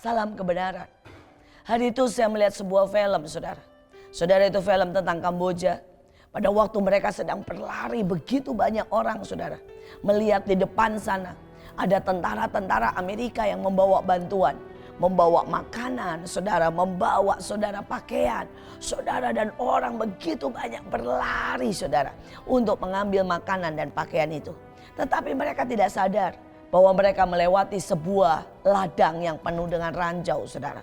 salam kebenaran. Hari itu saya melihat sebuah film, saudara. Saudara, itu film tentang Kamboja. Pada waktu mereka sedang berlari, begitu banyak orang, saudara. Melihat di depan sana ada tentara-tentara Amerika yang membawa bantuan. Membawa makanan, saudara, membawa saudara pakaian. Saudara, dan orang begitu banyak berlari, saudara, untuk mengambil makanan dan pakaian itu. Tetapi mereka tidak sadar bahwa mereka melewati sebuah ladang yang penuh dengan ranjau, saudara.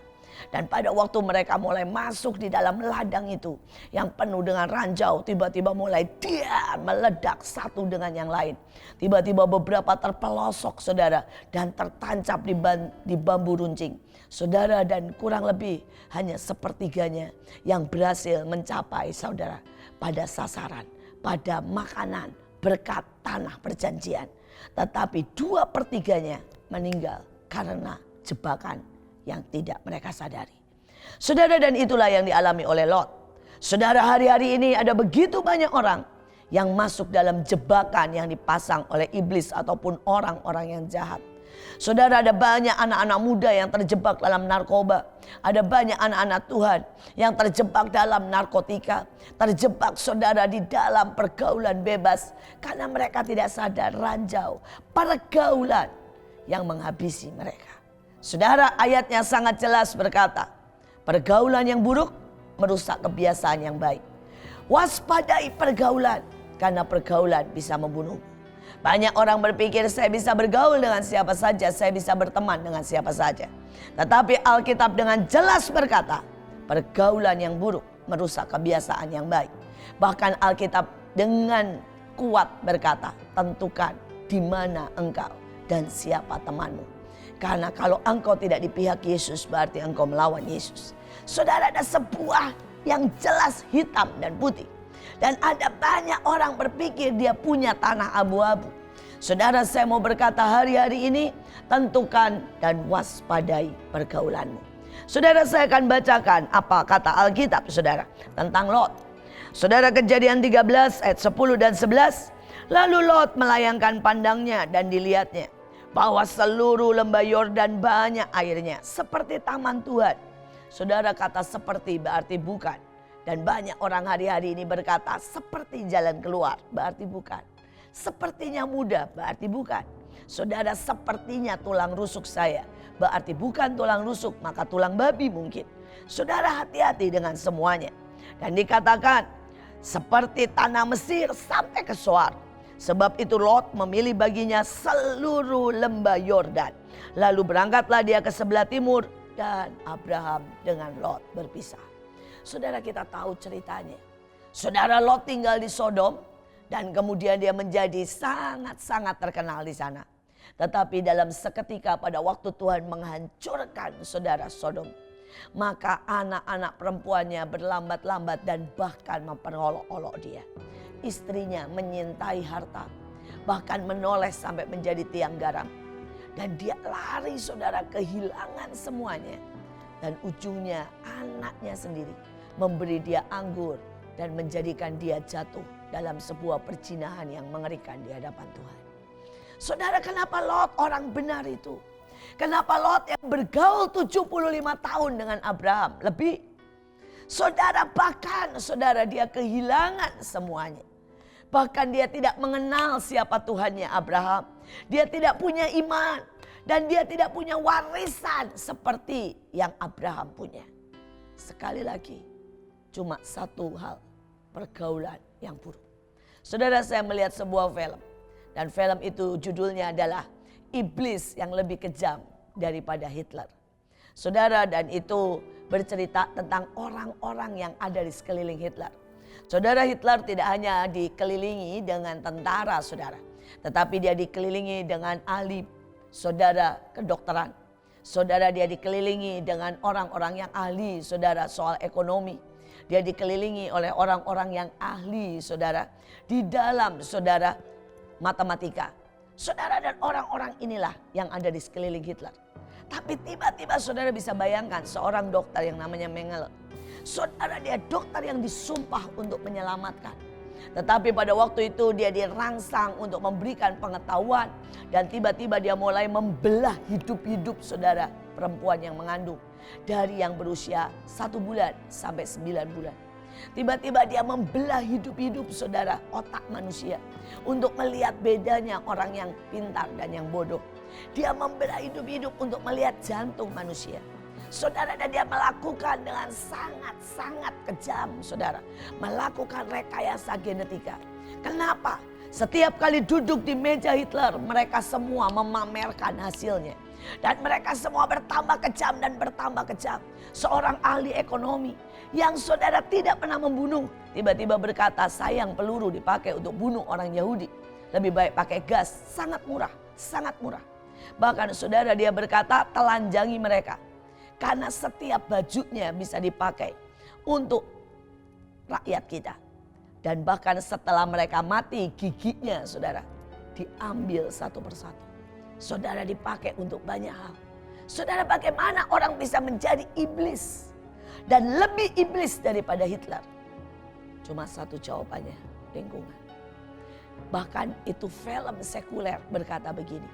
Dan pada waktu mereka mulai masuk di dalam ladang itu yang penuh dengan ranjau, tiba-tiba mulai dia meledak satu dengan yang lain. Tiba-tiba beberapa terpelosok, saudara, dan tertancap di bambu runcing. Saudara, dan kurang lebih hanya sepertiganya yang berhasil mencapai, saudara, pada sasaran, pada makanan berkat tanah perjanjian. Tetapi 2/3 meninggal karena jebakan yang tidak mereka sadari. Saudara, dan itulah yang dialami oleh Lot. Saudara, hari-hari ini ada begitu banyak orang yang masuk dalam jebakan yang dipasang oleh iblis ataupun orang-orang yang jahat. Saudara, ada banyak anak-anak muda yang terjebak dalam narkoba. Ada banyak anak-anak Tuhan yang terjebak dalam narkotika. Terjebak, saudara, di dalam pergaulan bebas. Karena mereka tidak sadar ranjau pergaulan yang menghabisi mereka. Saudara, ayatnya sangat jelas berkata, pergaulan yang buruk merusak kebiasaan yang baik. Waspadai pergaulan, karena pergaulan bisa membunuh. Banyak orang berpikir saya bisa bergaul dengan siapa saja, saya bisa berteman dengan siapa saja. Tetapi Alkitab dengan jelas berkata, pergaulan yang buruk merusak kebiasaan yang baik. Bahkan Alkitab dengan kuat berkata, tentukan di mana engkau dan siapa temanmu. Karena kalau engkau tidak di pihak Yesus, berarti engkau melawan Yesus. Saudara, ada sebuah yang jelas hitam dan putih. Dan ada banyak orang berpikir dia punya tanah abu-abu. Saudara, saya mau berkata hari-hari ini, tentukan dan waspadai pergaulanmu. Saudara, saya akan bacakan apa kata Alkitab, saudara, tentang Lot. Saudara, Kejadian 13 ayat 10 dan 11. Lalu Lot melayangkan pandangnya dan dilihatnya bahwa seluruh lembah Yordan banyak airnya, seperti taman Tuhan. Saudara, kata seperti berarti bukan. Dan banyak orang hari-hari ini berkata seperti jalan keluar, berarti bukan. Sepertinya mudah, berarti bukan. Saudara, sepertinya tulang rusuk saya, berarti bukan tulang rusuk, maka tulang babi mungkin. Saudara, hati-hati dengan semuanya. Dan dikatakan seperti tanah Mesir sampai ke Soar. Sebab itu Lot memilih baginya seluruh lembah Yordan. Lalu berangkatlah dia ke sebelah timur dan Abraham dengan Lot berpisah. Saudara, kita tahu ceritanya. Saudara, Lot tinggal di Sodom dan kemudian dia menjadi sangat-sangat terkenal di sana. Tetapi dalam seketika pada waktu Tuhan menghancurkan saudara Sodom, maka anak-anak perempuannya berlambat-lambat dan bahkan memperolok-olok dia. Istrinya menyintai harta, bahkan menoleh sampai menjadi tiang garam. Dan dia lari, saudara, kehilangan semuanya. Dan ujungnya anaknya sendiri memberi dia anggur dan menjadikan dia jatuh dalam sebuah perzinahan yang mengerikan di hadapan Tuhan. Saudara, kenapa Lot orang benar itu? Kenapa Lot yang bergaul 75 tahun dengan Abraham lebih? Saudara, bahkan saudara dia kehilangan semuanya. Bahkan dia tidak mengenal siapa Tuhannya Abraham. Dia tidak punya iman. Dan dia tidak punya warisan seperti yang Abraham punya. Sekali lagi, cuma satu hal, pergaulan yang buruk. Saudara, saya melihat sebuah film. Dan film itu judulnya adalah Iblis yang lebih kejam daripada Hitler. Saudara, dan itu bercerita tentang orang-orang yang ada di sekeliling Hitler. Saudara, Hitler tidak hanya dikelilingi dengan tentara, saudara. Tetapi dia dikelilingi dengan ahli, saudara, kedokteran. Saudara, dia dikelilingi dengan orang-orang yang ahli, saudara, soal ekonomi. Dia dikelilingi oleh orang-orang yang ahli, saudara, di dalam, saudara, matematika. Saudara, dan orang-orang inilah yang ada di sekeliling Hitler. Tapi tiba-tiba saudara bisa bayangkan seorang dokter yang namanya Mengele. Saudara, dia dokter yang disumpah untuk menyelamatkan. Tetapi pada waktu itu dia dirangsang untuk memberikan pengetahuan. Dan tiba-tiba dia mulai membelah hidup-hidup saudara perempuan yang mengandung. Dari yang berusia 1 bulan sampai 9 bulan. Tiba-tiba dia membelah hidup-hidup saudara, otak manusia. Untuk melihat bedanya orang yang pintar dan yang bodoh. Dia membelah hidup-hidup untuk melihat jantung manusia. Saudara, dan dia melakukan dengan sangat-sangat kejam saudara. Melakukan rekayasa genetika. Kenapa? Setiap kali duduk di meja Hitler, mereka semua memamerkan hasilnya. Dan mereka semua bertambah kejam dan bertambah kejam. Seorang ahli ekonomi yang saudara tidak pernah membunuh, tiba-tiba berkata, sayang peluru dipakai untuk bunuh orang Yahudi. Lebih baik pakai gas, sangat murah, sangat murah. Bahkan saudara, dia berkata telanjangi mereka. Karena setiap bajunya bisa dipakai untuk rakyat kita. Dan bahkan setelah mereka mati, giginya saudara diambil satu persatu. Saudara, dipakai untuk banyak hal. Saudara, bagaimana orang bisa menjadi iblis dan lebih iblis daripada Hitler? Cuma satu jawabannya, lingkungan. Bahkan itu film sekuler berkata begini,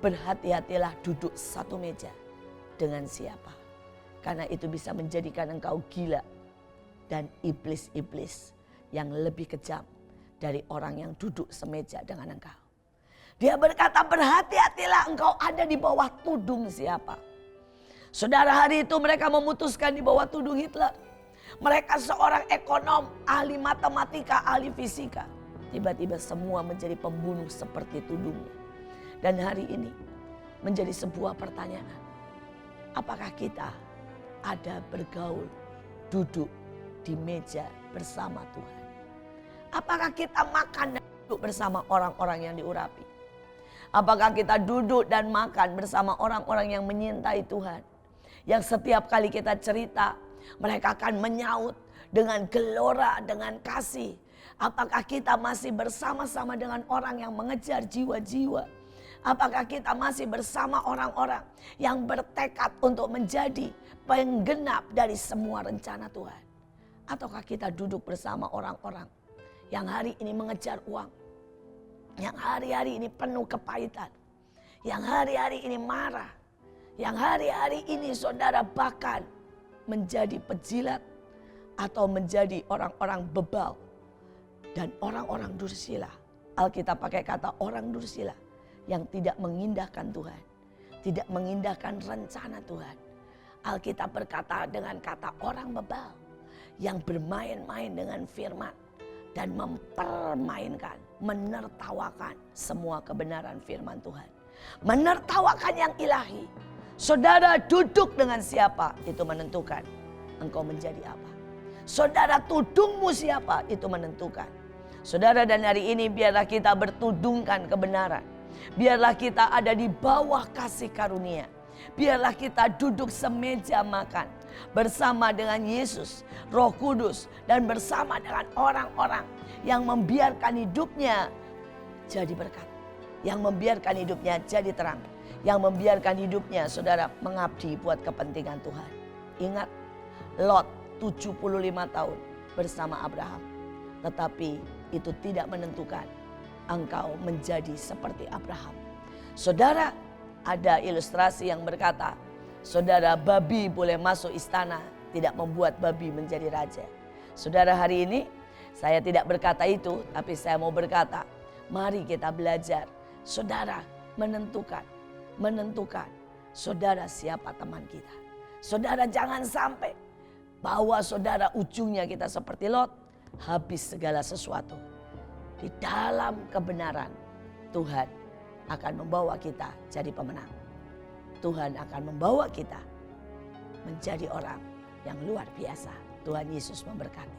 berhati-hatilah duduk satu meja dengan siapa. Karena itu bisa menjadikan engkau gila dan iblis-iblis yang lebih kejam dari orang yang duduk semeja dengan engkau. Dia berkata, berhati-hatilah engkau ada di bawah tudung siapa. Saudara, hari itu mereka memutuskan di bawah tudung Hitler. Mereka seorang ekonom, ahli matematika, ahli fisika. Tiba-tiba semua menjadi pembunuh seperti tudungnya. Dan hari ini menjadi sebuah pertanyaan. Apakah kita ada bergaul, duduk di meja bersama Tuhan? Apakah kita makan dan duduk bersama orang-orang yang diurapi? Apakah kita duduk dan makan bersama orang-orang yang menyintai Tuhan? Yang setiap kali kita cerita, mereka akan menyaut dengan gelora, dengan kasih. Apakah kita masih bersama-sama dengan orang yang mengejar jiwa-jiwa? Apakah kita masih bersama orang-orang yang bertekad untuk menjadi penggenap dari semua rencana Tuhan? Ataukah kita duduk bersama orang-orang yang hari ini mengejar uang? Yang hari-hari ini penuh kepahitan. Yang hari-hari ini marah. Yang hari-hari ini saudara bahkan menjadi pejilat. Atau menjadi orang-orang bebal. Dan orang-orang dursila. Alkitab pakai kata orang dursila. Yang tidak mengindahkan Tuhan. Tidak mengindahkan rencana Tuhan. Alkitab berkata dengan kata orang bebal. Yang bermain-main dengan firman. Dan mempermainkan, menertawakan semua kebenaran firman Tuhan. Menertawakan yang ilahi. Saudara duduk dengan siapa, itu menentukan engkau menjadi apa. Saudara tudungmu siapa, itu menentukan. Saudara, dan hari ini biarlah kita bertudungkan kebenaran. Biarlah kita ada di bawah kasih karunia. Biarlah kita duduk semeja makan bersama dengan Yesus, Roh Kudus, dan bersama dengan orang-orang yang membiarkan hidupnya jadi berkat, yang membiarkan hidupnya jadi terang, yang membiarkan hidupnya saudara mengabdi buat kepentingan Tuhan. Ingat, Lot 75 tahun bersama Abraham, tetapi itu tidak menentukan engkau menjadi seperti Abraham. Saudara, ada ilustrasi yang berkata, saudara, babi boleh masuk istana, tidak membuat babi menjadi raja. Saudara, hari ini saya tidak berkata itu, tapi saya mau berkata, mari kita belajar. Saudara, menentukan saudara siapa teman kita. Saudara, jangan sampai bahwa saudara ujungnya kita seperti Lot, habis segala sesuatu. Di dalam kebenaran Tuhan akan membawa kita jadi pemenang. Tuhan akan membawa kita menjadi orang yang luar biasa. Tuhan Yesus memberkati.